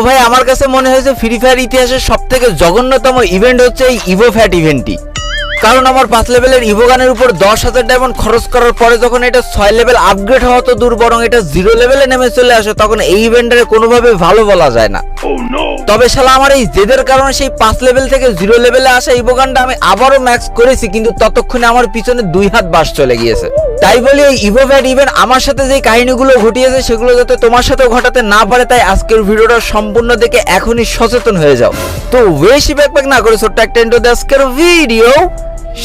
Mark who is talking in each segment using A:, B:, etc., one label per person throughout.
A: ভাই আমার কাছে মনে হয়েছে ফ্রি ফায়ার ইতিহাসের সব থেকে জঘন্যতম ইভেন্ট হচ্ছে এই ইভো ফ্যাট ইভেন্টটি। কারণ আমার 5 লেভেলের ইভো গানের উপর 10,000 ডায়মন্ড খরচ করার পরে যখন এটা 6 লেভেল আপগ্রেড হওয়া তো দূর, বরং এটা 0 লেভেলে নেমে চলে আসে, তখন এই ইভেন্টের কোনোভাবে ভালো বলা যায় না। তবে শালা আমার এই জেদের কারণে সেই 5 লেভেল থেকে 0 লেভেলে আসা ইভো গানটা আমি আবারও ম্যাক্স করেছি, কিন্তু ততক্ষণে আমার পিছনে 2 হাত বাস চলে গিয়েছে। তাই বলি এই ইভো ফ্যাট ইভেন্ট আমার সাথে যে কাহিনীগুলো ঘটিয়েছে সেগুলো যাতে তোমার সাথেও ঘটাতে না পারে, তাই আজকের ভিডিওটা সম্পূর্ণ দেখে এখনই সচেতন হয়ে যাও। তো বেশি ব্যাকপ্যাক না করে ছোট্ট একটা ইন্ট্রো দিয়ে আজকের ভিডিও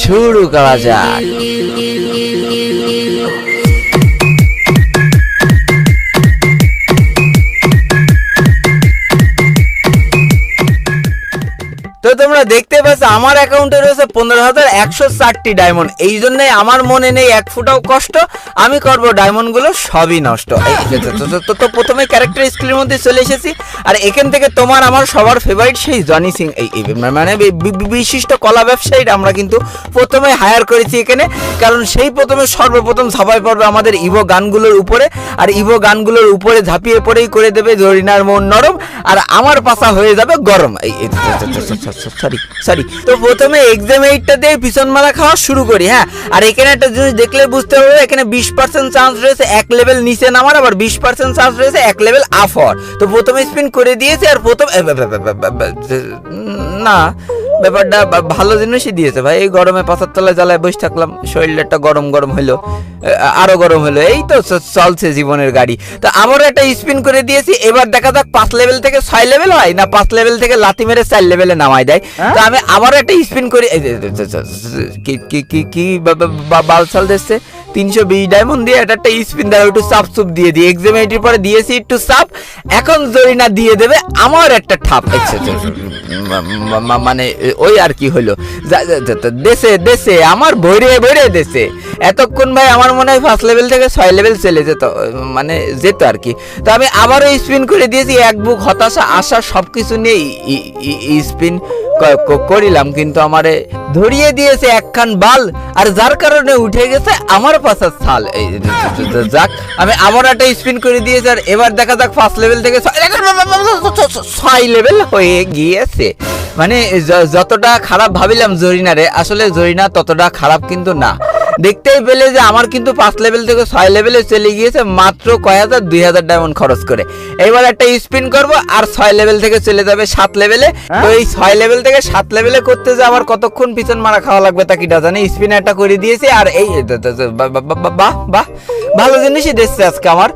A: শুরু করা যাক। তো তোমরা দেখতে পাচ্ছ আমার অ্যাকাউন্টে রয়েছে 15,104টি ডায়মন্ড। এই জন্যই আমার মনে নেই এক ফুটাও কষ্ট, আমি করব ডায়মন্ড গুলো সবই নষ্ট। তো প্রথমে ক্যারেক্টার স্ক্রিনের মধ্যে চলে এসেছি, আর এখান থেকে তোমার আমার সবার ফেভারিট সেই জনি সিং, এই মানে বিশিষ্ট কলা ব্যবসায়ীর আমরা কিন্তু প্রথমে হায়ার করেছি এখানে, কারণ সেই প্রথমে সর্বপ্রথম ঝাঁপাই পড়বে আমাদের ইভো গানগুলোর উপরে, আর ইভো গানগুলোর উপরে ঝাঁপিয়ে পড়েই করে দেবে জরিনার মন নরম, আর আমার পাশা হয়ে যাবে গরম। সরি তো প্রথমে এক্সাম 8টা দিয়ে পিছন মারা খাওয়া শুরু করি। হ্যাঁ, আর এখানে একটা জিনিস দেখলে বুঝতে হবে, এখানে 20% চান্স রয়েছে 1 লেভেল নিচে নামার, আবার 20% চান্স রয়েছে 1 লেভেল আপ হওয়ার। তো প্রথমে স্পিন করে দিয়েছে, আর প্রথম না ব্যাপারটা ভালো জিনিসই দিয়েছে ভাই। এই গরমে পাতার তলায় জ্বালায় বসে থাকলাম, শরীরটা গরম গরম হলো, আরো গরম হলো, এই তো চলছে জীবনের গাড়ি। তো আবারও একটা স্পিন করে দিয়েছি, এবার দেখা যাক 5 লেভেল থেকে 6 লেভেল হয় না 5 লেভেল থেকে লাথি মেরে 4 লেভেলে নামাই দেয়। তো আমি আবারও একটা স্পিন করে কি বালছাল দিচ্ছে 320 ডায়মন্ড দিয়ে একটা স্পিন দেওয়া, একটু সাপ সুপ দিয়ে দিই। এক্সাম 8 পরে দিয়েছি একটু সাপ, এখন জরিনা দিয়ে দেবে আমার একটা ঠাপ। মানে ওই আর কি হলো, দেশে আমার ভরে দেশে এতক্ষণ ভাই আমার মনে হয় 5 লেভেল থেকে 6 লেভেল চলে যেত, মানে যেত আর কি। তো আমি আবারও স্পিন করে দিয়েছি, এক বুক হতাশা আশা সবকিছু নিয়ে স্পিন করিলাম, কিন্তু আমারে ধরিয়ে দিয়েছে একখান বাল, আর যার কারণে উঠে গেছে আমার পাশার ছাল। যাক আমি আবার একটা স্পিন করে দিয়েছি, আর এবার দেখা যাক 5 লেভেল থেকে 6 লেভেল হয়ে গিয়েছে। মানে যতটা খারাপ ভাবিলাম জরিনারে, আসলে জরিনা ততটা খারাপ কিন্তু না। দেখতেই পেলে যে আমার কিন্তু 5 লেভেল থেকে 6 লেভেলে চলে গিয়েছে মাত্র কয় হাজার 2,000 ডায়মন্ড খরচ করে। এবার একটা স্পিন করব, আর 6 লেভেল থেকে চলে যাবে 7 লেভেলে। তো এই 6 লেভেল থেকে 7 লেভেলে করতে যে আমার কতক্ষণ পিছন মারা খাওয়া লাগবে তা কিটা জানি। স্পিন একটা করে দিয়েছি, আর এই বাহ ভালো জিনিসই দিচ্ছে আজকে আমার,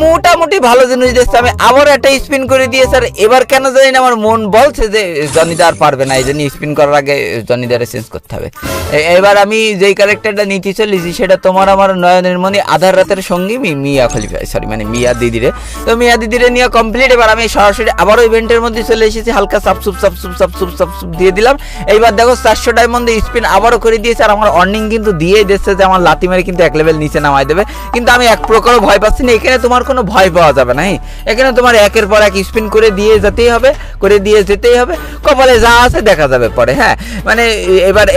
A: মোটামুটি ভালো জিনিস দিচ্ছে। আমি আবার একটা স্পিন করে দিয়েছি, আর এবার কেন জানি না আমার মন বলছে যে জনিদার পারবে না, এই জন্য স্পিন করার আগে জনিদারে চেঞ্জ করতে হবে। এবার আমি যেই ক্যারেক্টারটা নিতে চলেছি সেটা তোমার আমার নয়নের মনি আধার রাতের সঙ্গী মিয়া খলিফা, সরি মানে মিয়া দিদিরে। তো মিয়া দিদিরে নিয়ে কমপ্লিট। এবার আমি সরাসরি আবারও ইভেন্টের মধ্যে চলে এসেছি, হালকা সাপসুপ দিয়ে দিলাম। এইবার দেখো 400 ডায়মন্ডে স্পিন আবারও করে দিয়েছে, আর আমার অর্নিং কিন্তু দিয়ে দিচ্ছে যে আমার লাথি মেরে কিন্তু 1 লেভেল নিচে নামাই দেবে। কিন্তু আমি এক প্রকারও ভয় পাচ্ছি না, এখানে তোমার কোনো ভয় পাওয়া যাবে না। এখানে তোমার একের পর এক স্পিন করে দিয়ে যেতেই হবে, কপালে যা আছে দেখা যাবে পরে। হ্যাঁ মানে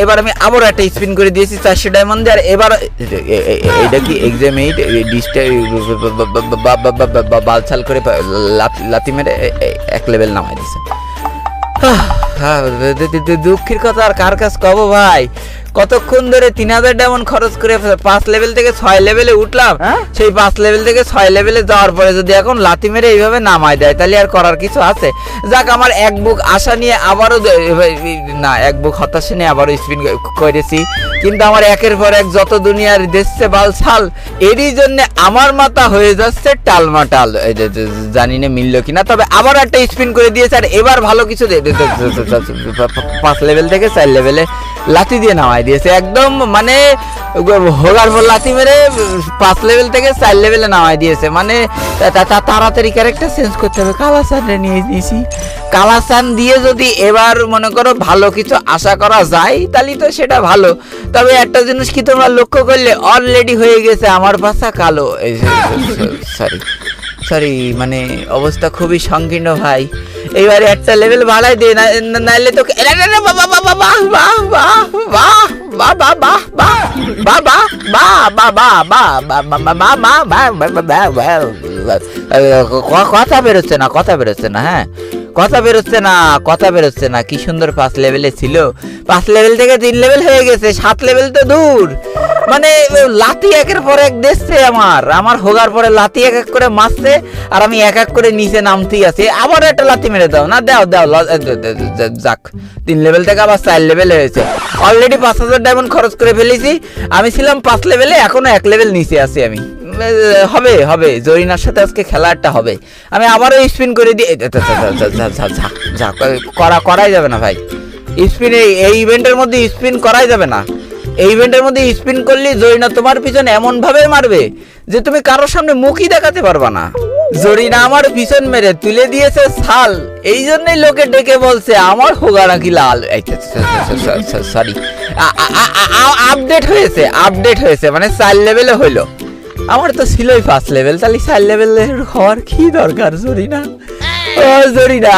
A: এবার আমি আবারও একটা স্পিন করে দিয়েছি 400 ডায়মন্ড দিয়ে, আর এবার এটা কি এক্সাম 8 ডিস্টে বালছাল করে লাথি মেরে 1 লেভেল নামাই দিছে। দুঃখের কথা আর কার কাছে কব ভাই, কতক্ষণ ধরে 3,000 ডায়মন্ড খরচ করে 5 লেভেল থেকে 6 লেভেলে উঠলাম। সেই 5 লেভেল থেকে 6 লেভেলে যাওয়ার পরে যদি এখন লাথি মেরে এইভাবে নামাই দেয়, তাহলে আর করার কিছু আছে? যাক আমার এক বুক আশা নিয়ে আবারও না, এক বুক হতাশা নিয়ে আবারও স্পিন করেছি, কিন্তু আমার একের পর এক যত দুনিয়ার দেখছে বালছাল, এরই জন্য আমার মাথা হয়ে যাচ্ছে টালমাটাল। জানি না মিললো কিনা, তবে আবার একটা স্পিন করে দিয়েছে, আর এবার ভালো কিছু 5 লেভেল থেকে 4 লেভেলে লাথি দিয়ে নামাই দিয়েছে, একদম মানে হোগার পর লাথি মেরে 5 লেভেল থেকে 4 লেভেলে নামাই দিয়েছে। মানে তাড়াতাড়ি ক্যারেক্টার চেঞ্জ করতে হবে। কালাসানরে নিয়ে দিয়েছি, কালাসান দিয়ে যদি এবার মনে করো ভালো কিছু আশা করা যায় তাহলে তো সেটা ভালো। তবে একটা জিনিস কি তোমরা লক্ষ্য করলে, অলরেডি হয়ে গেছে আমার ভাষা কালো। সরি মানে অবস্থা খুবই সংকীর্ণ ভাই। এইবারে একটা লেভেল বাড়াই দে, নাইলে তো কথা বেরোচ্ছে না, কথা বেরোচ্ছে না, হ্যাঁ কথা বেরোচ্ছে না। কি সুন্দর 5 লেভেলে ছিল, 5 লেভেল থেকে 3 লেভেল হয়ে গেছে, 7 লেভেল তো দূর। মানে লাতি একের পর এক দিচ্ছে, আমার হোগার পরে লাতি এক এক করে মারছে, আর আমি এক এক করে নিচে নামতেই আছি। আবার একটা লাতি মেরে দাও না, দাও যাক 3 লেভেল থেকে আবার 4 লেভেল হয়েছে। অলরেডি 5000 ডায়মন্ড খরচ করে ফেলেছি। আমি ছিলাম 5 লেভেলে, এখনো 1 লেভেল নিচে আছি আমি। হবে জরিনার সাথে আজকে খেলা একটা হবে। আমি আবারও স্পিন করে দিই, করাই যাবে না ভাই স্পিন। এই ইভেন্টের মধ্যে স্পিন করাই যাবে না। এই ইভেন্টের মধ্যে স্পিন করলে জরিনা তোমার পিছনে এমন ভাবে মারবে যে তুমি কারোর সামনে মুখই দেখাতে পারবা না। জরিনা আমার পিছন মেরে তুলে দিয়েছে ছাল, এই জন্যই লোকে ডেকে বলছে আমার হোগা নাকি লাল। সরি, আপডেট হয়েছে মানে 4 লেভেলে হইলো। আমার তো ছিলই 5 লেভেল, তাহলে 4 লেভেলের হওয়ার কি দরকার জরিনা?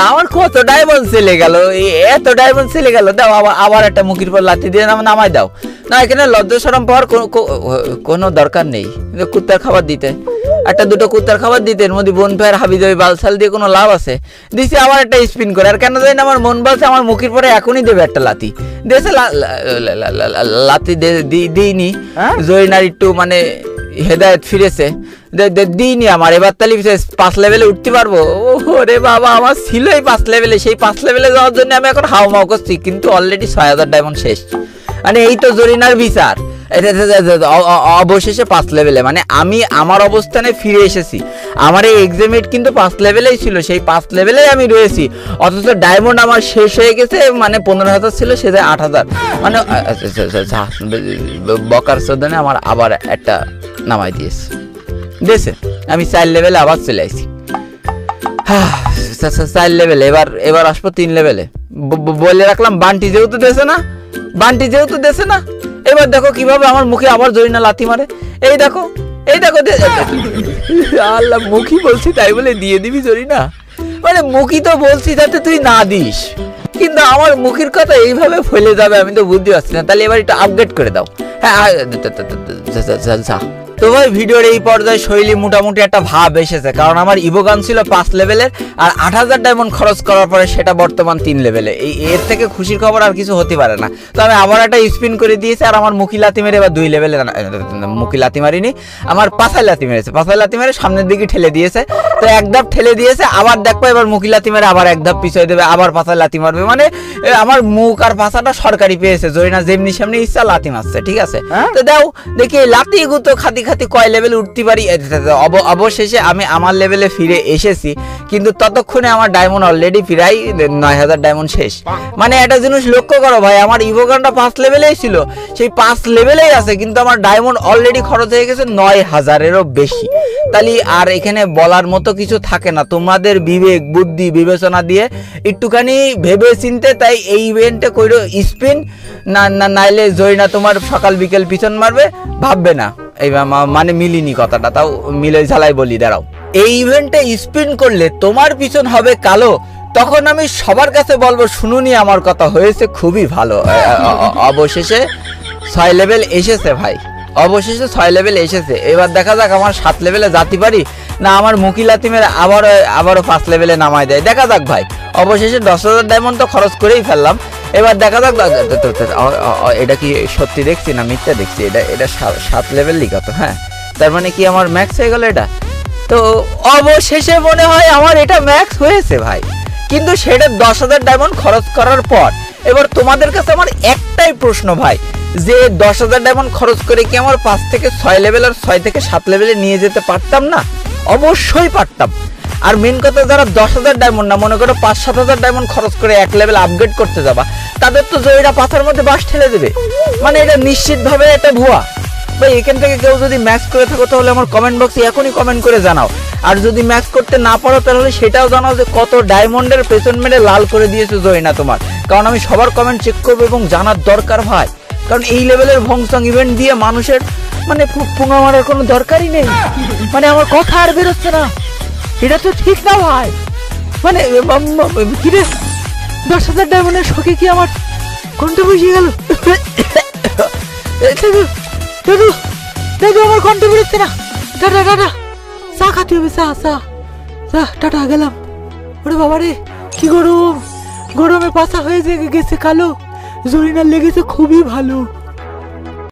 A: আমার কত ডায়মন্ড চলে গেল, এত ডায়মন্ড চলে গেল। দাও আবার একটা মুখির পর লাথি দিয়ে নামাই দাও না। এখানে লজ্জা শরম পাওয়ার কোনো দরকার নেই। কুত্তার খাবার দিতে, একটা দুটো কুত্তার খাবার দিতে, এর মধ্যে বোন ভাইয়ের হাবি যাবে বালসাল দিয়ে কোনো লাভ আছে? দিছি আবার একটা স্পিন করে, আর কেন জানি না আমার মন বলছে আমার মুখের পরে এখনই দেবে একটা লাথি। দিয়েছে লাথি দিইনি। জরিনার একটু মানে হেদায়েত ফিরেছে, দিইনি আমার। এবার তাহলে 5 লেভেলে উঠতে পারবো। ওরে বাবা, আমার ছিলই 5 লেভেলে, সেই 5 লেভেলে যাওয়ার জন্য আমি এখন হাউমাউ করছি, কিন্তু অলরেডি 6000 ডায়মন্ড শেষ। মানে এই তো জরিনার বিচার। অবশেষে 5 লেভেলে, মানে আমি আমার অবস্থানে ফিরে এসেছি। আমার এই এক্সামিট কিন্তু 5 লেভেলেই ছিল, সেই 5 লেভেলেই আমি রয়েছি। অথচ ডায়মন্ড আমার শেষ হয়ে গেছে, মানে 15,000 ছিল, সেটা 8,000। মানে বকার চোদনে আমার আবার একটা নামাই দিয়েছে। আমি 4 লেভেলে আবার চলে আসছি। 4 লেভেলে, এবার আসবো 3 লেভেলে। বলে রাখলাম বান্টি যেহেতু দেছে না, এবার দেখো কিভাবে আমার মুখে আবার জরিনা লাথি মারে। এই দেখো আল্লাহ, মুখী বলছি তাই বলে দিয়ে দিবি জরিনা? মানে মুখী তো বলছি যাতে তুই না দিস, কিন্তু আমার মুখের কথা এইভাবে ফেলে যাবে আমি তো বুঝতে পারছি না। তাহলে এবার একটু আপডেট করে দাও। হ্যাঁ তো ভাই, ভিডিওর এই পর্যায়ে শৈলী মোটামুটি একটা ভাব এসেছে, কারণ আমার ইভোগান ছিল 5 লেভেলের, আর 8000 ডায়মন্ড খরচ করার পরে সেটা বর্তমান 3 লেভেলে। এর থেকে খুশির খবর আর কিছু হতে পারে না। তো আমি আবার একটা স্পিন করে দিয়েছি, আর আমার মুখি লাথি মেরে এবার 2 লেভেলে, মুখি লাথি মারিনি, আমার পাছায় লাথি মেরেছে। পাছায় লাথি মেরে সামনের দিকে ঠেলে দিয়েছে। তো এক ধাপ ঠেলে দিয়েছে, আবার দেখবো এবার মুখি লাথি মেরে আবার এক ধাপ পিছিয়ে দেবে, আবার পাছায় লাথি মারবে। মানে আমার মুখ আর পাছাটা সরকারি পেয়েছে। জরিনা যেমনি সামনে ইচ্ছা লাথি মারছে, ঠিক আছে? তো দাও দেখি লাথি গুতো খাতি কয় লেভেল উঠতে পারি। অবশেষে আমি আমার লেভেলে ফিরে এসেছি, কিন্তু ততক্ষণে আমার ডায়মন্ড অলরেডি প্রায় 9000 ডায়মন্ড শেষ। মানে একটা জিনিস লক্ষ্য করো ভাই, আমার ইভোগানটা 5 লেভেলেই ছিল, সেই 5 লেভেলেই আছে, কিন্তু আমার ডায়মন্ড অলরেডি খরচ হয়ে গেছে 9000-এরও বেশি। তাহলে আর এখানে বলার মতো কিছু থাকে না। তোমাদের বিবেক বুদ্ধি বিবেচনা দিয়ে একটুখানি ভেবে চিনতে, তাই এই ইভেন্টে কইরো স্পিন, নাইলে জরিনা তোমার সকাল বিকেল পিছন মারবে, ভাববে না। এই মানে মিলিনি কথাটা, তাও মিলে ঝালাই বলি। দাঁড়াও, এই ইভেন্টে স্পিন করলে তোমার পিছন হবে কালো, তখন আমি সবার কাছে বলবো শুনুনি আমার কথা, হয়েছে খুবই ভালো। অবশেষে 6 লেভেল এসেছে ভাই, অবশেষে 6 লেভেল এসেছে। এবার দেখা যাক আমার 7 লেভেলে যেতে পারি না, আমার মুখি লাথি মেরে আবারও 5 লেভেলে নামাই দেয়। দেখা যাক ভাই, অবশেষে 10,000 ডায়মন্ড তো খরচ করেই ফেললাম। এবার দেখা যাক এটা কি সত্যি দেখছি না মিথ্যা দেখছি। এটা 7 লেভেল লিখা তো, হ্যাঁ, তার মানে কি আমার ম্যাক্স হয়ে গেল এটা? তো অবশেষে মনে হয় আমার এটা ম্যাক্স হয়েছে ভাই, কিন্তু সেটা 10,000 ডায়মন্ড খরচ করার পর। এবার তোমাদের কাছে আমার একটাই প্রশ্ন ভাই, যে 10,000 ডায়মন্ড খরচ করে কি আমার 5 থেকে 6 লেভেল আর 6 থেকে 7 লেভেলে নিয়ে যেতে পারতাম না? অবশ্যই পারতাম। আর মেন কথা, যারা 10,000 ডায়মন্ড না, মনে করো 5-7,000 ডায়মন্ড খরচ করে 1 লেভেল আপগ্রেড করতে যাবা, তাদের তো জয়ীরা পাথার মধ্যে বাস ঠেলে দেবে। মানে এটা নিশ্চিতভাবে এটা ভুয়া ভাই। এখান থেকে কেউ যদি ম্যাক্স করে থাকো তাহলে আমার কমেন্ট বক্সে এখনই কমেন্ট করে জানাও। আর যদি ম্যাক্স করতে না পারো তাহলে সেটাও জানাও যে কত ডায়মন্ডের পেছন মেরে লাল করে দিয়েছে জয়না তোমার। কারণ আমি সবার কমেন্ট চেক করবো এবং জানার দরকার ভাই। কারণ এই লেভেলের ভংসং ইভেন্ট দিয়ে মানুষের মানে পুঙা মারার কোনো দরকারই নেই। মানে আমার কথা আর বেরোচ্ছে না, এটা তো ঠিক না ভাই। মানে কিরে 10,000 ডায়মন্ডের শোকে কি আমার কণ্ঠ বসিয়ে গেল? দাদু আমার কণ্ঠ বেরোচ্ছে না। Tata tata.
B: চা খাতে হবে, চা চা চা, টাটা গেলাম। ওরে বাবা রে, কি গরম, গরমে পাছা হয়ে গেছে কালো, জরিনার লেগেছে খুবই ভালো।